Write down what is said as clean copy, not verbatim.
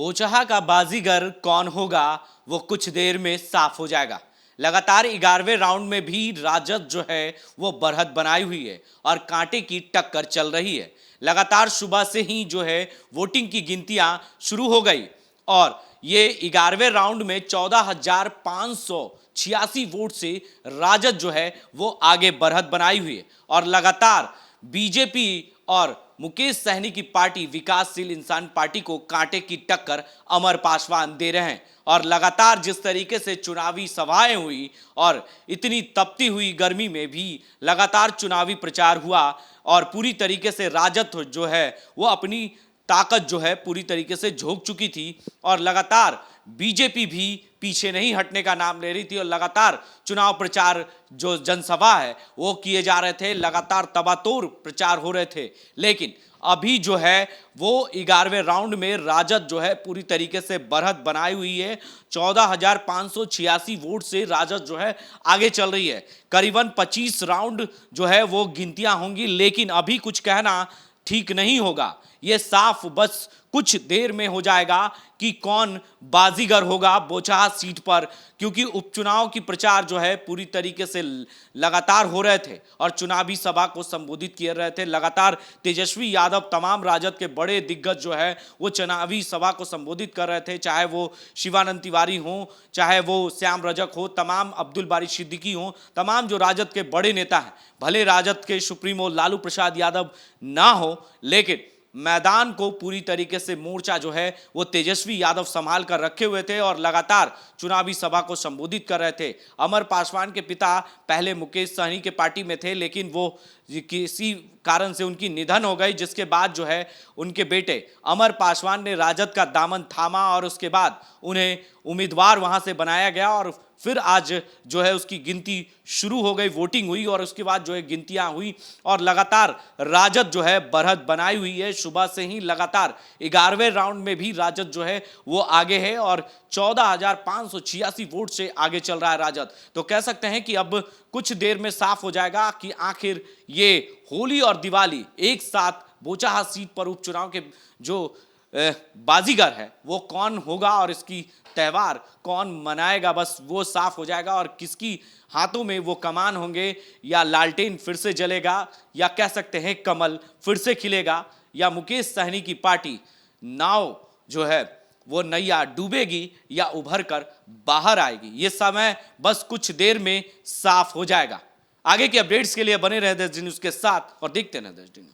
बोचहा का बाजीगर कौन होगा वो कुछ देर में साफ हो जाएगा। लगातार 11वें राउंड में भी राजद जो है वो बढ़त बनाई हुई है और कांटे की टक्कर चल रही है। लगातार सुबह से ही जो है वोटिंग की गिनतियां शुरू हो गई और ये 11वें राउंड में 14,586 वोट से राजद जो है वो आगे बढ़त बनाई हुई है और लगातार बीजेपी और मुकेश सहनी की पार्टी विकासशील इंसान पार्टी को कांटे की टक्कर अमर पासवान दे रहे हैं। और लगातार जिस तरीके से चुनावी सभाएं हुई और इतनी तपती हुई गर्मी में भी लगातार चुनावी प्रचार हुआ और पूरी तरीके से राजद जो है वो अपनी ताकत जो है पूरी तरीके से झोंक चुकी थी और लगातार बीजेपी भी पीछे नहीं हटने का नाम ले रही थी और लगातार चुनाव प्रचार जो जनसभा है वो किए जा रहे थे, लगातार तबातोड़ प्रचार हो रहे थे। लेकिन अभी जो है वो 11वें राउंड में राजद जो है पूरी तरीके से बढ़त बनाई हुई है। 14,586 वोट से राजद जो है आगे चल रही है। करीबन 25 राउंड जो है वो गिनतियां होंगी, लेकिन अभी कुछ कहना ठीक नहीं होगा। ये साफ बस कुछ देर में हो जाएगा कि कौन बाजीगर होगा बोचहा सीट पर, क्योंकि उपचुनाव की प्रचार जो है पूरी तरीके से लगातार हो रहे थे और चुनावी सभा को संबोधित किए रहे थे। लगातार तेजस्वी यादव तमाम राजद के बड़े दिग्गज जो है वो चुनावी सभा को संबोधित कर रहे थे, चाहे वो शिवानंद तिवारी हो, चाहे वो श्याम रजक हो, तमाम अब्दुल बारी सिद्दीकी हो, तमाम जो राजद के बड़े नेता हैं। भले राजद के सुप्रीमो लालू प्रसाद यादव ना हो, लेकिन मैदान को पूरी तरीके से मोर्चा जो है वो तेजस्वी यादव संभाल कर रखे हुए थे और लगातार चुनावी सभा को संबोधित कर रहे थे। अमर पासवान के पिता पहले मुकेश सहनी के पार्टी में थे, लेकिन वो किसी कारण से उनकी निधन हो गई, जिसके बाद जो है उनके बेटे अमर पासवान ने राजद का दामन थामा और उसके बाद उन्हें उम्मीदवार वहां से बनाया गया और फिर आज जो है उसकी गिनती शुरू हो गई, वोटिंग हुई और उसके बाद जो है गिनतियां हुई और लगातार राजद जो है बढ़त बनाई हुई है। सुबह से ही लगातार 11वें राउंड में भी राजद जो है वो आगे है और 14,586 वोट से आगे चल रहा है राजद। तो कह सकते हैं कि अब कुछ देर में साफ हो जाएगा कि आखिर ये होली और दिवाली एक साथ बोचहा सीट पर उपचुनाव के जो बाजीगर है वो कौन होगा और इसकी त्यौहार कौन मनाएगा, बस वो साफ हो जाएगा। और किसकी हाथों में वो कमान होंगे, या लालटेन फिर से जलेगा, या कह सकते हैं कमल फिर से खिलेगा, या मुकेश सहनी की पार्टी नाव जो है वो नैया डूबेगी या उभर कर बाहर आएगी, ये समय बस कुछ देर में साफ हो जाएगा। आगे की अपडेट्स के लिए बने रहे देश न्यूज़ के साथ और देखते रहे देश न्यूज़।